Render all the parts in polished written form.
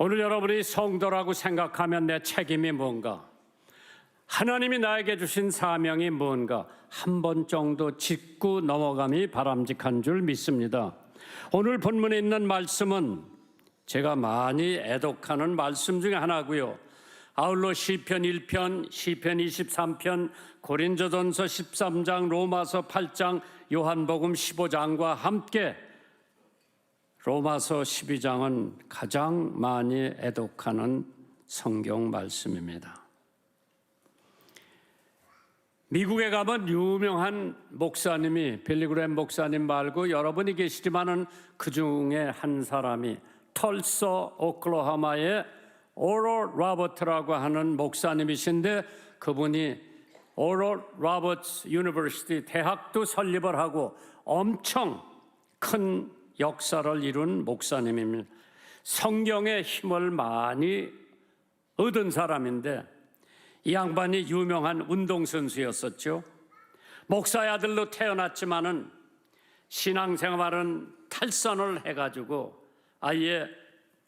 오늘 여러분이 성도라고 생각하면 내 책임이 뭔가? 하나님이 나에게 주신 사명이 뭔가? 한 번 정도 짚고 넘어감이 바람직한 줄 믿습니다. 오늘 본문에 있는 말씀은 제가 많이 애독하는 말씀 중에 하나고요. 아울러 시편 1편, 시편 23편, 고린도전서 13장, 로마서 8장, 요한복음 15장과 함께 로마서 12장은 가장 많이 애독하는 성경 말씀입니다. 미국에 가면 유명한 목사님이, 빌리그램 목사님 말고 여러분이 계시지만은 그 중에 한 사람이 털서 오클라호마의 오럴 로버트라고 하는 목사님이신데, 그분이 오럴 로버츠 유니버시티 대학도 설립을 하고 엄청 큰 역사를 이룬 목사님입니다. 성경의 힘을 많이 얻은 사람인데, 이 양반이 유명한 운동선수였었죠. 목사의 아들로 태어났지만은 신앙생활은 탈선을 해가지고 아예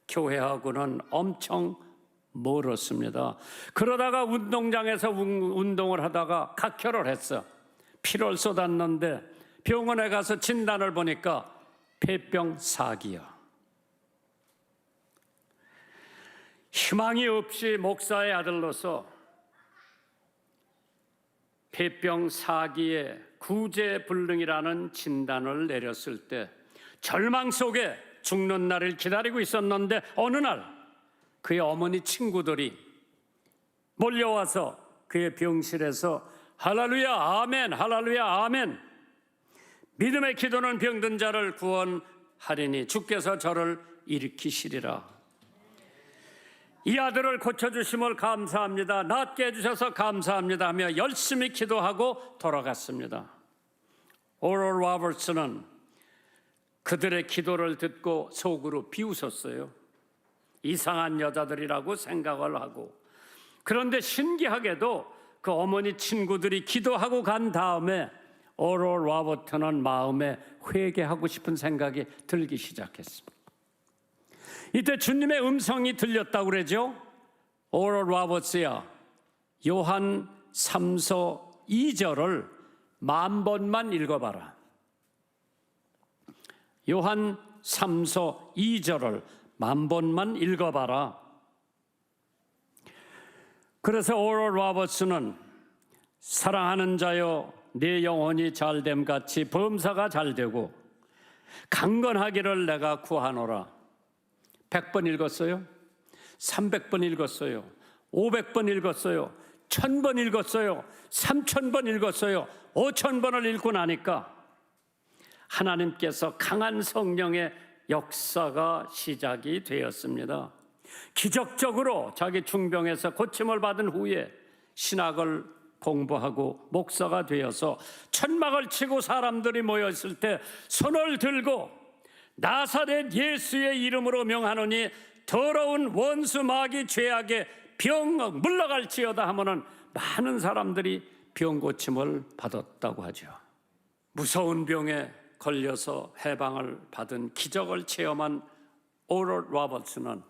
교회하고는 엄청 멀었습니다. 그러다가 운동장에서 운동을 하다가 각혈을 했어. 피를 쏟았는데 병원에 가서 진단을 보니까 폐병 4기야. 희망이 없이 목사의 아들로서 폐병 4기에 구제불능이라는 진단을 내렸을 때 절망 속에 죽는 날을 기다리고 있었는데, 어느 날 그의 어머니 친구들이 몰려와서 그의 병실에서 할렐루야 아멘, 할렐루야 아멘, 믿음의 기도는 병든 자를 구원하리니 주께서 저를 일으키시리라. 이 아들을 고쳐주심을 감사합니다, 낫게 해주셔서 감사합니다 하며 열심히 기도하고 돌아갔습니다. 오럴 로버츠는 그들의 기도를 듣고 속으로 비웃었어요. 이상한 여자들이라고 생각을 하고. 그런데 신기하게도 그 어머니 친구들이 기도하고 간 다음에 오럴 로버트는 마음에 회개하고 싶은 생각이 들기 시작했습니다. 이때 주님의 음성이 들렸다고 그러죠. 오럴 로버츠야, 요한 3서 2절을 10,000번만 읽어봐라. 요한 3서 2절을 10,000번만 읽어봐라. 그래서 오럴 로버츠는 사랑하는 자여, 내 영혼이 잘됨 같이 범사가 잘되고 강건하기를 내가 구하노라. 100번 읽었어요. 300번 읽었어요. 500번 읽었어요. 1000번 읽었어요. 3000번 읽었어요. 5000번을 읽고 나니까 하나님께서 강한 성령의 역사가 시작이 되었습니다. 기적적으로 자기 중병에서 고침을 받은 후에 신학을 공부하고 목사가 되어서 천막을 치고 사람들이 모였을 때 손을 들고 나사렛 예수의 이름으로 명하노니 더러운 원수 마귀 죄악의 병 물러갈지어다 하면은 많은 사람들이 병 고침을 받았다고 하죠. 무서운 병에 걸려서 해방을 받은 기적을 체험한 오럴 로버츠는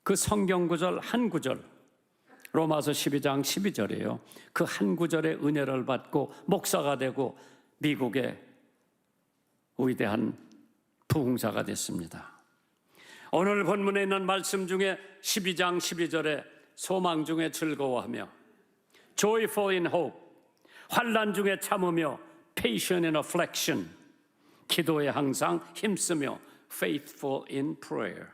그 성경 구절 한 구절, 로마서 12장 12절이에요. 그 한 구절의 은혜를 받고 목사가 되고 미국의 위대한 부흥사가 됐습니다. 오늘 본문에 있는 말씀 중에 12장 12절에 소망 중에 즐거워하며, joyful in hope, 환난 중에 참으며, patient in affliction, 기도에 항상 힘쓰며, faithful in prayer.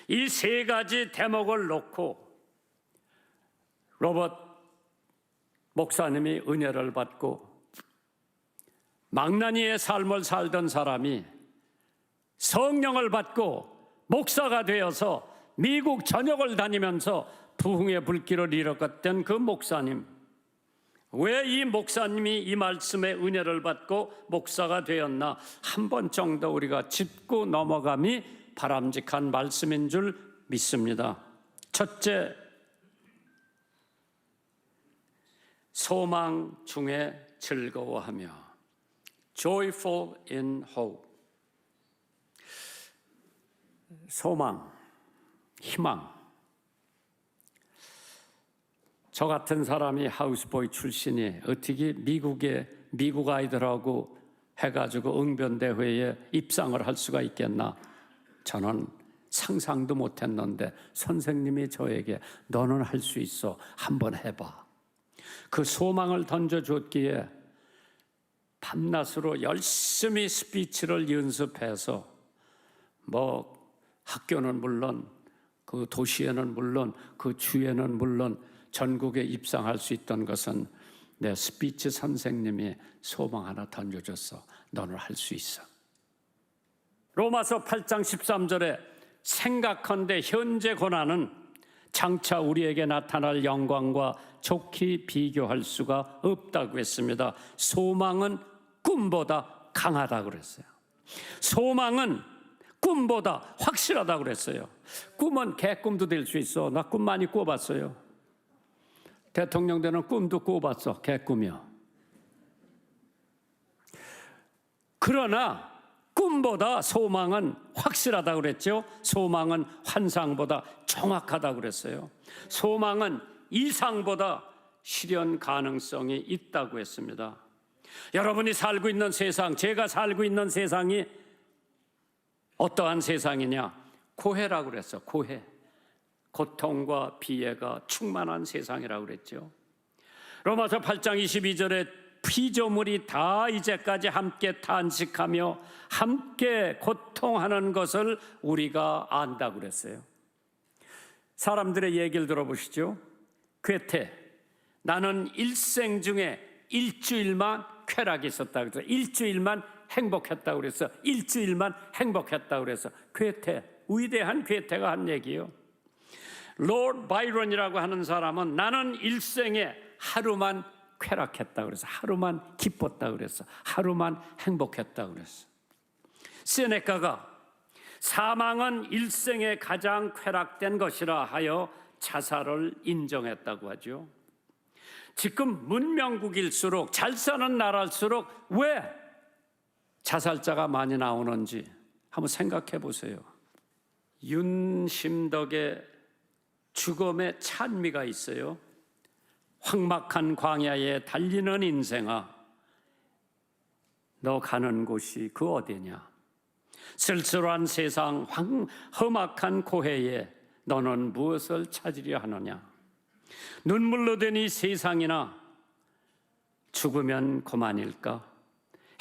이 세 가지 대목을 놓고 로버트 목사님이 은혜를 받고 망나니의 삶을 살던 사람이 성령을 받고 목사가 되어서 미국 전역을 다니면서 부흥의 불길을 일으켰던 그 목사님, 왜 이 목사님이 이 말씀의 은혜를 받고 목사가 되었나, 한 번 정도 우리가 짚고 넘어감이 바람직한 말씀인 줄 믿습니다. 첫째, 소망 중에 즐거워하며, joyful in hope. 소망, 희망. 저 같은 사람이 하우스보이 출신이 어떻게 미국 아이들하고 해가지고 응변대회에 입상을 할 수가 있겠나? 저는 상상도 못했는데 선생님이 저에게 너는 할 수 있어. 한번 해봐. 그 소망을 던져줬기에 밤낮으로 열심히 스피치를 연습해서 학교는 물론 그 도시에는 물론 그 주에는 물론 전국에 입상할 수 있던 것은 내 스피치 선생님이 소망 하나 던져줬어. 너는 할 수 있어. 로마서 8장 13절에 생각컨대 현재 고난은 장차 우리에게 나타날 영광과 좋게 비교할 수가 없다고 했습니다. 소망은 꿈보다 강하다고 그랬어요. 소망은 꿈보다 확실하다고 그랬어요. 꿈은 개꿈도 될 수 있어. 나 꿈 많이 꿔봤어요. 대통령 되는 꿈도 꿔봤어. 개꿈이요. 그러나 꿈보다 소망은 확실하다고 그랬죠. 소망은 환상보다 정확하다고 그랬어요. 소망은 이상보다 실현 가능성이 있다고 했습니다. 여러분이 살고 있는 세상, 제가 살고 있는 세상이 어떠한 세상이냐? 고해라고 그랬어. 고해. 고통과 비애가 충만한 세상이라고 그랬죠. 로마서 8장 22절에 피조물이 다 이제까지 함께 탄식하며 함께 고통하는 것을 우리가 안다고 그랬어요. 사람들의 얘기를 들어보시죠. 괴테, 나는 일생 중에 일주일만 쾌락이 있었다고 그랬어. 일주일만 행복했다고 그랬어. 일주일만 행복했다고 그랬어. 괴테, 위대한 괴테가 한 얘기예요. 로드 바이런이라고 하는 사람은 나는 일생에 하루만 쾌락했다고 그랬어. 하루만 기뻤다고 그랬어. 하루만 행복했다고 그랬어. 세네카가 사망은 일생에 가장 쾌락된 것이라 하여 자살을 인정했다고 하죠. 지금 문명국일수록 잘 사는 나라일수록 왜 자살자가 많이 나오는지 한번 생각해 보세요. 윤심덕의 죽음의 찬미가 있어요. 황막한 광야에 달리는 인생아, 너 가는 곳이 그 어디냐? 쓸쓸한 세상 험악한 고해에 너는 무엇을 찾으려 하느냐? 눈물로 된 이 세상이나 죽으면 그만일까?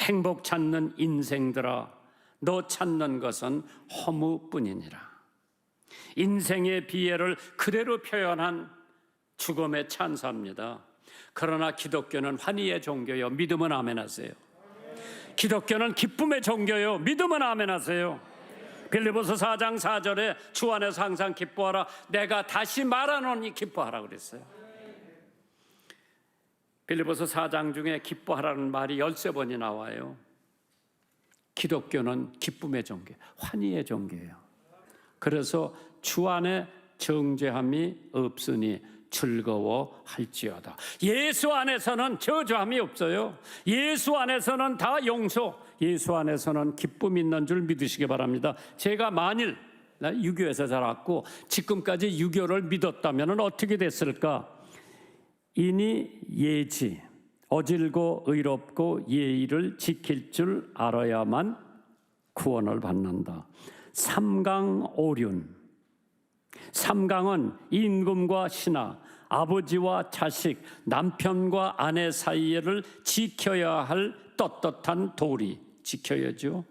행복 찾는 인생들아, 너 찾는 것은 허무뿐이니라. 인생의 비애를 그대로 표현한 죽음의 찬사입니다. 그러나 기독교는 환희의 종교요. 믿으면 아멘 하세요. 기독교는 기쁨의 종교요. 믿으면 아멘 하세요. 빌립보서 4장 4절에 주 안에서 항상 기뻐하라. 내가 다시 말하노니 기뻐하라 그랬어요. 빌립보서 4장 중에 기뻐하라는 말이 13번이 나와요. 기독교는 기쁨의 종교, 환희의 종교예요. 그래서 주 안에 정죄함이 없으니 즐거워할지어다. 예수 안에서는 저주함이 없어요. 예수 안에서는 다 용서, 예수 안에서는 기쁨 있는 줄 믿으시기 바랍니다. 제가 만일 유교에서 자랐고 지금까지 유교를 믿었다면 어떻게 됐을까? 인이 예지, 어질고 의롭고 예의를 지킬 줄 알아야만 구원을 받는다. 삼강오륜. 삼강은 임금과 신하, 아버지와 자식, 남편과 아내 사이를 지켜야 할 떳떳한 도리, 지켜야죠.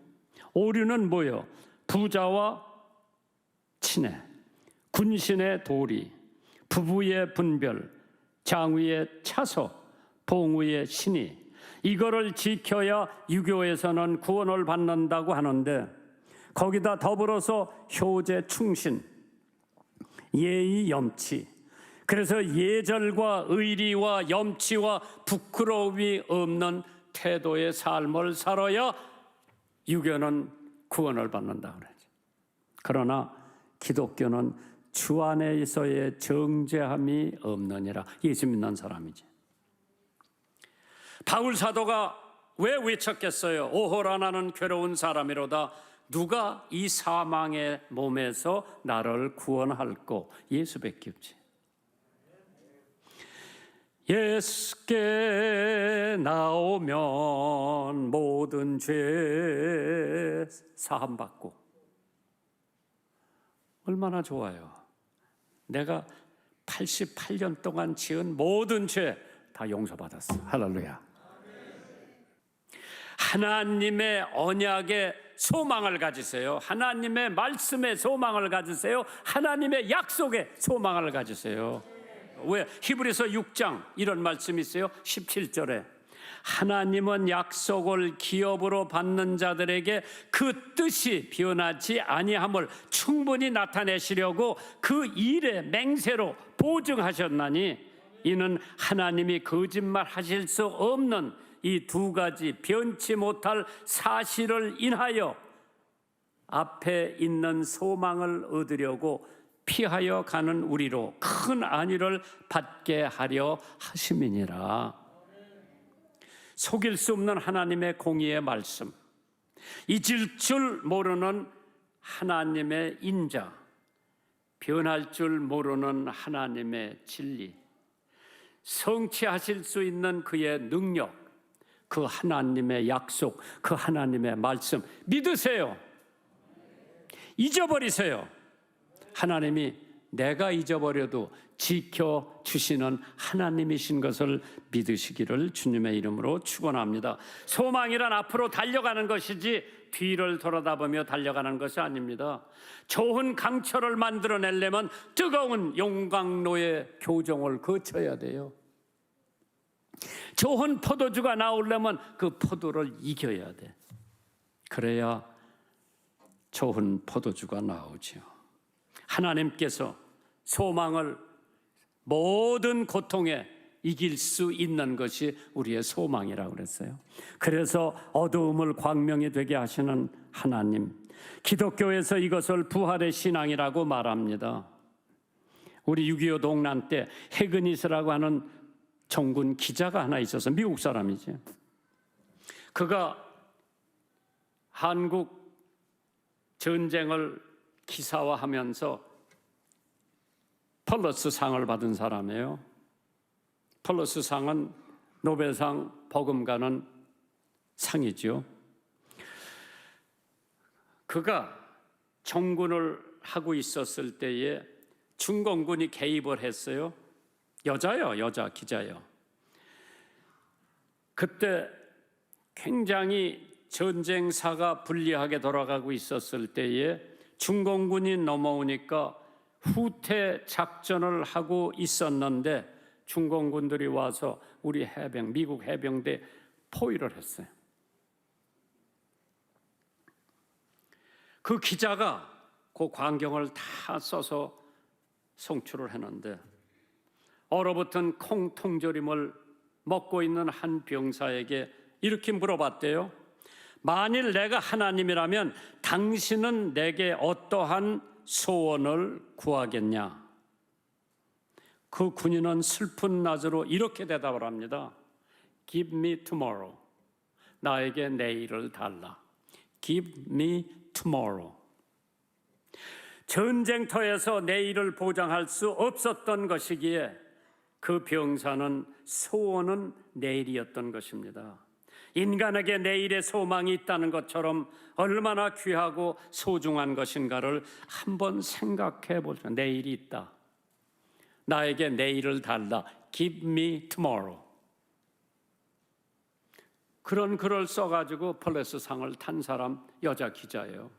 오륜은 뭐예요? 부자와 친해, 군신의 도리, 부부의 분별, 장위의 차소, 봉우의 신의, 이거를 지켜야 유교에서는 구원을 받는다고 하는데, 거기다 더불어서 효제 충신, 예의 염치. 그래서 예절과 의리와 염치와 부끄러움이 없는 태도의 삶을 살아야 유교는 구원을 받는다고 그러죠. 그러나 기독교는 주 안에서의 정죄함이 없느니라. 예수 믿는 사람이지. 바울 사도가 왜 외쳤겠어요? 오호라 나는 괴로운 사람이로다. 누가 이 사망의 몸에서 나를 구원할꼬? 예수밖에 없지. 예수께 나오면 모든 죄 사함받고. 얼마나 좋아요. 내가 88년 동안 지은 모든 죄 다 용서받았어. 할렐루야. 하나님의 언약에 소망을 가지세요. 하나님의 말씀에 소망을 가지세요. 하나님의 약속에 소망을 가지세요. 왜? 히브리서 6장 이런 말씀이 있어요. 17절에 하나님은 약속을 기업으로 받는 자들에게 그 뜻이 변하지 아니함을 충분히 나타내시려고 그 일의 맹세로 보증하셨나니, 이는 하나님이 거짓말하실 수 없는 이 두 가지 변치 못할 사실을 인하여 앞에 있는 소망을 얻으려고 피하여 가는 우리로 큰 안위를 받게 하려 하심이니라. 속일 수 없는 하나님의 공의의 말씀, 잊을 줄 모르는 하나님의 인자, 변할 줄 모르는 하나님의 진리, 성취하실 수 있는 그의 능력, 그 하나님의 약속, 그 하나님의 말씀 믿으세요. 잊어버리세요. 하나님이 내가 잊어버려도 지켜주시는 하나님이신 것을 믿으시기를 주님의 이름으로 축원합니다. 소망이란 앞으로 달려가는 것이지 뒤를 돌아다보며 달려가는 것이 아닙니다. 좋은 강철을 만들어내려면 뜨거운 용광로의 교정을 거쳐야 돼요. 좋은 포도주가 나오려면 그 포도를 이겨야 돼. 그래야 좋은 포도주가 나오죠. 하나님께서 소망을 모든 고통에 이길 수 있는 것이 우리의 소망이라고 그랬어요. 그래서 어두움을 광명이 되게 하시는 하나님, 기독교에서 이것을 부활의 신앙이라고 말합니다. 우리 6.25 동란 때 해그니스라고 하는 정군 기자가 하나 있어서 미국 사람이지. 그가 한국 전쟁을 기사화하면서 펄러스 상을 받은 사람이에요. 펄러스 상은 노벨상 버금가는 상이죠. 그가 정군을 하고 있었을 때에 중공군이 개입을 했어요. 여자요, 여자 기자요. 그때 굉장히 전쟁사가 불리하게 돌아가고 있었을 때에 중공군이 넘어오니까 후퇴 작전을 하고 있었는데 중공군들이 와서 우리 해병, 미국 해병대 포위를 했어요. 그 기자가 그 광경을 다 써서 송출을 했는데 얼어붙은 콩 통조림을 먹고 있는 한 병사에게 이렇게 물어봤대요. 만일 내가 하나님이라면 당신은 내게 어떠한 소원을 구하겠냐? 그 군인은 슬픈 낯으로 이렇게 대답을 합니다. Give me tomorrow. 나에게 내일을 달라. Give me tomorrow. 전쟁터에서 내일을 보장할 수 없었던 것이기에 그 병사는 소원은 내일이었던 것입니다. 인간에게 내일의 소망이 있다는 것처럼 얼마나 귀하고 소중한 것인가를 한번 생각해 보죠. 내일이 있다. 나에게 내일을 달라. Give me tomorrow. 그런 글을 써가지고 펄레스 상을 탄 사람 여자 기자예요.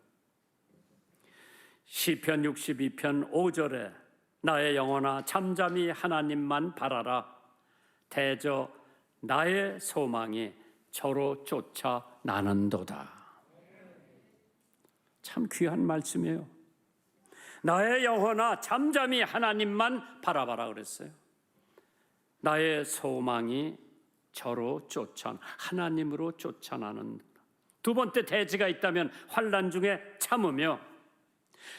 시편 62편 5절에 나의 영혼아 잠잠히 하나님만 바라라. 대저 나의 소망이 저로 쫓아 나는도다. 참 귀한 말씀이에요. 나의 영혼아 잠잠히 하나님만 바라봐라 그랬어요. 나의 소망이 저로 쫓아 하나님으로 쫓아나는. 두 번째 대지가 있다면 환난 중에 참으며,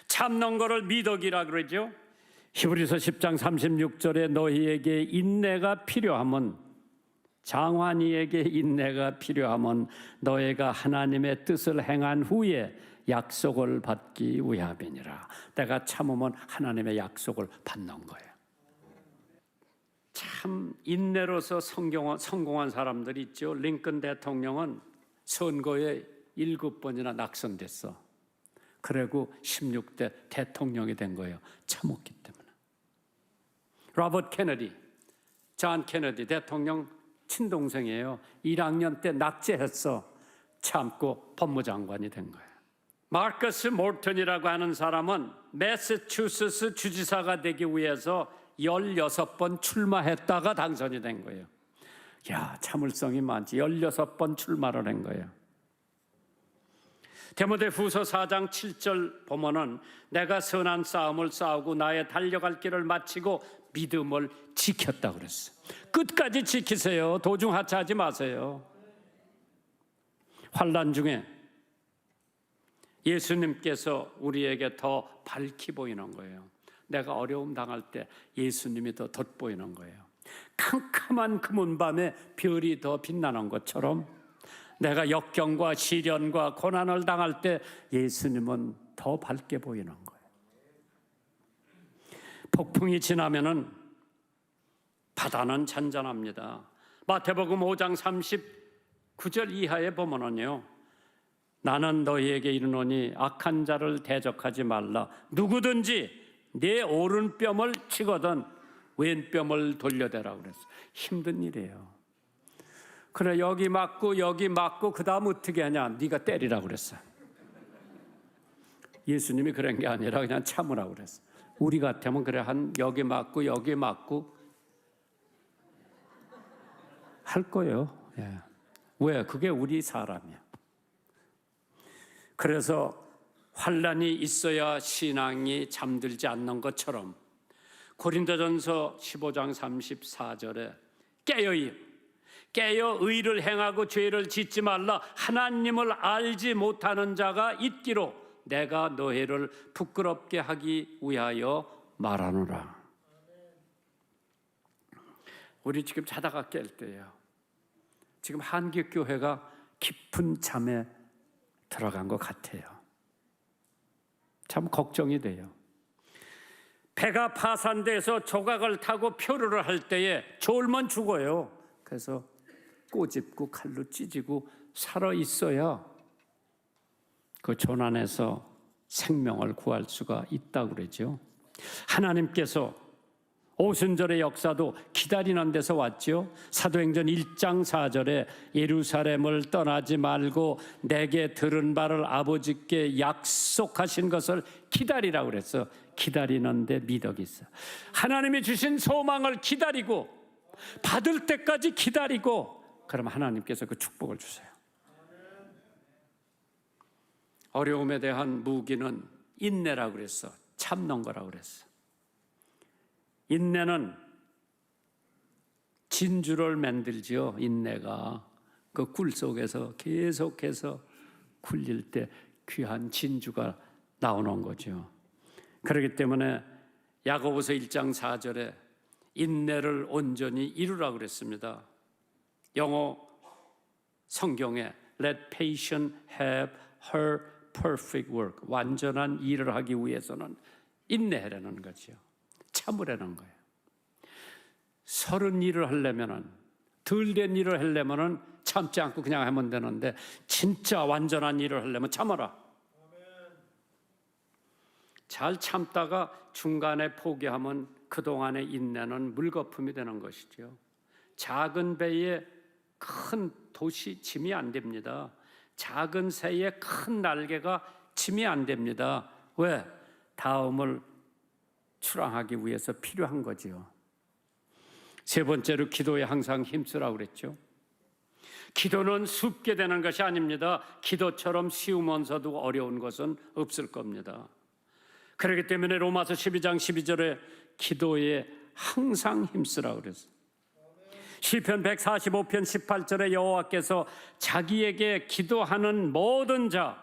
참는 거를 미덕이라 그러죠. 히브리서 10장 36절에 너희에게 인내가 필요하면, 장환이에게 인내가 필요하면 너희가 하나님의 뜻을 행한 후에 약속을 받기 위함이니라. 내가 참으면 하나님의 약속을 받는 거예요. 참 인내로서 성공한 사람들이 있죠. 링컨 대통령은 선거에 7번이나 낙선됐어. 그리고 16대 대통령이 된 거예요. 참았기 때문에. 로버트 케네디, 존 케네디 대통령 친동생이에요. 1학년 때 낙제했어. 참고 법무장관이 된 거예요. 마커스 몰턴이라고 하는 사람은 매사추세츠 주지사가 되기 위해서 16번 출마했다가 당선이 된 거예요. 야, 참을성이 많지. 16번 출마를 한 거예요. 디모데후서 4장 7절 보면은 내가 선한 싸움을 싸우고 나의 달려갈 길을 마치고 믿음을 지켰다 그랬어. 끝까지 지키세요. 도중 하차하지 마세요. 환난 중에 예수님께서 우리에게 더 밝히 보이는 거예요. 내가 어려움 당할 때 예수님이 더 돋보이는 거예요. 캄캄한 금은 밤에 별이 더 빛나는 것처럼 내가 역경과 시련과 고난을 당할 때 예수님은 더 밝게 보이는 거예요. 폭풍이 지나면은 바다는 잔잔합니다. 마태복음 5장 39절 이하에 보면은요, 나는 너희에게 이르노니 악한 자를 대적하지 말라. 누구든지 내 오른뼘을 치거든 왼뼘을 돌려대라 그랬어. 힘든 일이에요. 그래, 여기 맞고 그 다음 어떻게 하냐? 네가 때리라 그랬어. 예수님이 그런 게 아니라 그냥 참으라 그랬어. 우리 같으면 그래, 한 여기 맞고 할 거예요. 예. 왜? 그게 우리 사람이야. 그래서 환난이 있어야 신앙이 잠들지 않는 것처럼 고린도전서 15장 34절에 깨어 의를 행하고 죄를 짓지 말라. 하나님을 알지 못하는 자가 있기로 내가 너희를 부끄럽게 하기 위하여 말하노라. 우리 지금 자다가 깰 때예요. 지금 한국교회가 깊은 잠에 들어간 것 같아요. 참 걱정이 돼요. 배가 파산돼서 조각을 타고 표류를 할 때에 졸면 죽어요. 그래서 꼬집고 칼로 찢고 살아 있어야 그 조난에서 생명을 구할 수가 있다고 그러죠. 하나님께서 오순절의 역사도 기다리는 데서 왔죠. 사도행전 1장 4절에 예루살렘을 떠나지 말고 내게 들은 바를 아버지께 약속하신 것을 기다리라고 그랬어. 기다리는데 미덕이 있어. 하나님이 주신 소망을 기다리고 받을 때까지 기다리고, 그럼 하나님께서 그 축복을 주세요. 어려움에 대한 무기는 인내라고 그랬어. 참는 거라고 그랬어. 인내는 진주를 만들지요. 인내가 그 꿀 속에서 계속해서 굴릴 때 귀한 진주가 나오는 거죠. 그렇기 때문에 야고보서 1장 4절에 인내를 온전히 이루라 그랬습니다. 영어 성경에 Let patience have her perfect work. 완전한 일을 하기 위해서는 인내하라는 거죠. 참으라는 거예요. 서른 일을 하려면은, 덜 된 일을 하려면은 참지 않고 그냥 하면 되는데, 진짜 완전한 일을 하려면 참아라. 잘 참다가 중간에 포기하면 그동안의 인내는 물거품이 되는 것이죠. 작은 배에 큰 돛이 짐이 안 됩니다. 작은 새에 큰 날개가 짐이 안 됩니다. 왜? 다음을 출항하기 위해서 필요한 거지요. 세 번째로 기도에 항상 힘쓰라고 그랬죠. 기도는 쉽게 되는 것이 아닙니다. 기도처럼 쉬우면서도 어려운 것은 없을 겁니다. 그렇기 때문에 로마서 12장 12절에 기도에 항상 힘쓰라고 그랬어요. 시편 145편 18절에 여호와께서 자기에게 기도하는 모든 자,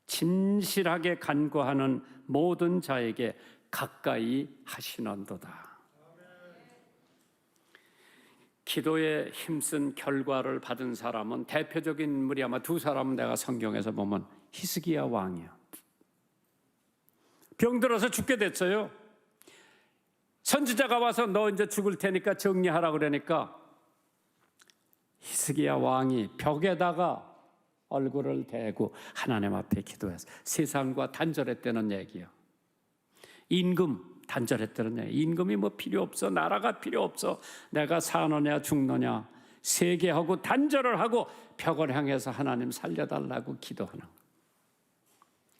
진실하게 간구하는 모든 자에게 가까이 하시는도다. 기도에 힘쓴 결과를 받은 사람은, 대표적인 인물이 아마 두 사람은 내가 성경에서 보면 히스기야 왕이야. 병들어서 죽게 됐어요. 선지자가 와서 너 이제 죽을 테니까 정리하라 그러니까 히스기야 왕이 벽에다가 얼굴을 대고 하나님 앞에 기도해서 세상과 단절했다는 얘기야. 임금 단절했다는 얘기. 임금이 뭐 필요 없어. 나라가 필요 없어. 내가 사느냐 죽느냐 세계하고 단절을 하고 벽을 향해서 하나님 살려달라고 기도하는 거예요.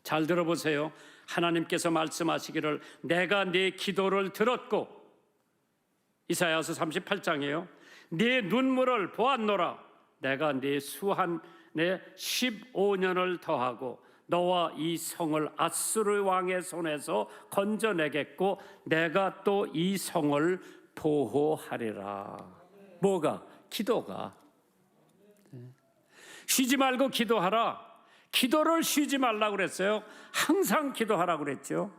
잘 들어보세요. 하나님께서 말씀하시기를 내가 네 기도를 들었고, 이사야서 38장이에요. 네 눈물을 보았노라. 내가 네 수한에 15년을 더하고 너와 이 성을 아수르 왕의 손에서 건져내겠고 내가 또 이 성을 보호하리라. 뭐가? 기도가. 쉬지 말고 기도하라. 기도를 쉬지 말라고 그랬어요. 항상 기도하라고 그랬죠.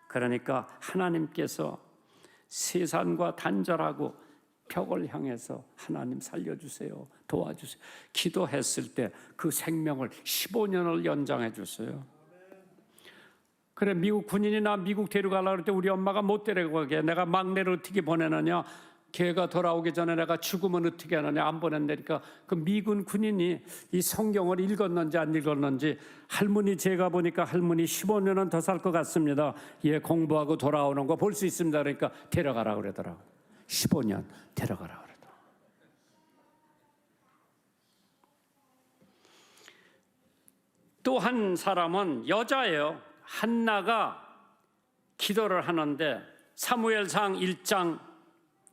그러니까 하나님께서 세상과 단절하고 벽을 향해서 하나님 살려주세요. 도와주세요. 기도했을 때 그 생명을 15년을 연장해 줬어요. 그래, 미국 군인이 나 미국 데려가려고 할 때 우리 엄마가 못 데려가게. 내가 막내를 어떻게 보내느냐. 걔가 돌아오기 전에 내가 죽으면 어떻게 하느냐. 안 보낸다니까 그 미군 군인이 이 성경을 읽었는지 안 읽었는지 할머니 제가 보니까 할머니 15년은 더 살 것 같습니다. 얘 공부하고 돌아오는 거 볼 수 있습니다. 그러니까 데려가라 그러더라고. 15년 데려가라 그러더라고. 또 한 사람은 여자예요. 한나가 기도를 하는데 사무엘상 1장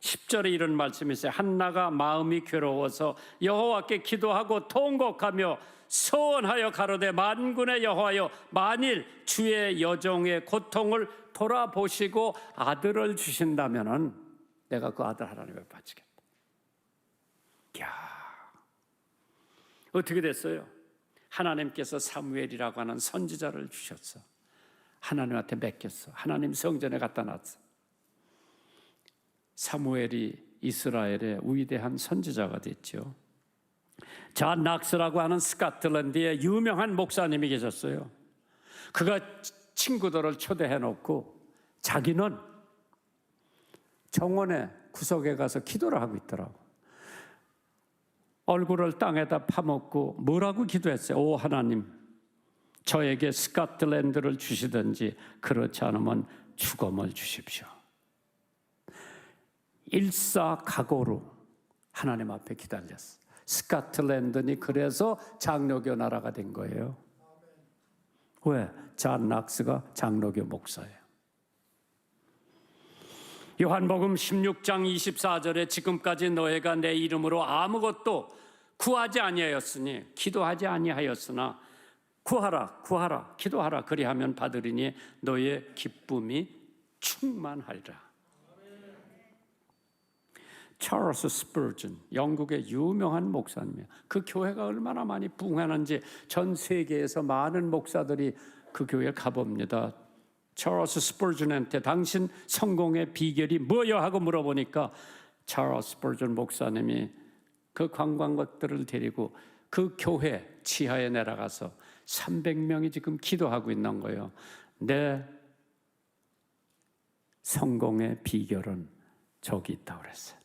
10절에 이런 말씀이 있어요. 한나가 마음이 괴로워서 여호와께 기도하고 통곡하며 서원하여 가로되 만군의 여호와여 만일 주의 여종의 고통을 돌아보시고 아들을 주신다면은 내가 그 아들 하나님께 바치겠다. 야, 어떻게 됐어요? 하나님께서 사무엘이라고 하는 선지자를 주셨어. 하나님한테 맡겼어. 하나님 성전에 갖다 놨어. 사무엘이 이스라엘의 위대한 선지자가 됐죠. 존 낙스라고 하는 스코틀랜드의 유명한 목사님이 계셨어요. 그가 친구들을 초대해 놓고 자기는 정원의 구석에 가서 기도를 하고 있더라고. 얼굴을 땅에다 파묻고 뭐라고 기도했어요? 오 하나님, 저에게 스코틀랜드를 주시든지 그렇지 않으면 죽음을 주십시오. 일사각오로 하나님 앞에 기다렸어. 스코틀랜드니 그래서 장로교 나라가 된 거예요. 왜? 존 낙스가 장로교 목사예요. 요한복음 16장 24절에 지금까지 너희가 내 이름으로 아무것도 구하지 아니하였으니 기도하지 아니하였으나 구하라 기도하라 그리하면 받으리니 너희의 기쁨이 충만하리라. 찰스 스퍼전, 영국의 유명한 목사님이에요. 그 교회가 얼마나 많이 부흥하는지 전 세계에서 많은 목사들이 그 교회에 가봅니다. 찰스 스퍼전한테 당신 성공의 비결이 뭐야 하고 물어보니까 찰스 스퍼전 목사님이 그 관광객들을 데리고 그 교회 지하에 내려가서 300명이 지금 기도하고 있는 거예요. 내 성공의 비결은 저기 있다고 그랬어요.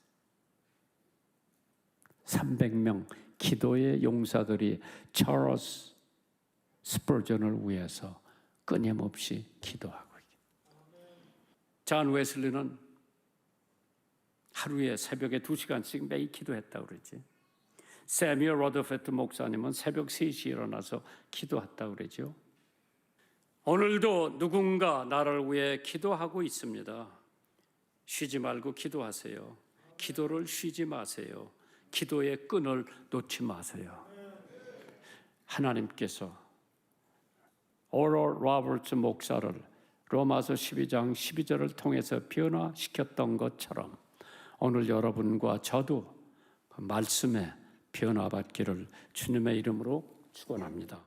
300명 기도의 용사들이 찰스 스퍼전을 위해서 끊임없이 기도하고 있어요. 존 웨슬리는 하루에 새벽에 2시간씩 매일 기도했다고 그러지. 세뮤얼 러더페트 목사님은 새벽 3시에 일어나서 기도했다고 그러죠. 오늘도 누군가 나를 위해 기도하고 있습니다. 쉬지 말고 기도하세요. 기도를 쉬지 마세요. 기도의 끈을 놓지 마세요. 하나님께서 오럴 로버츠 목사를 로마서 12장 12절을 통해서 변화시켰던 것처럼 오늘 여러분과 저도 그 말씀에 변화받기를 주님의 이름으로 축원합니다.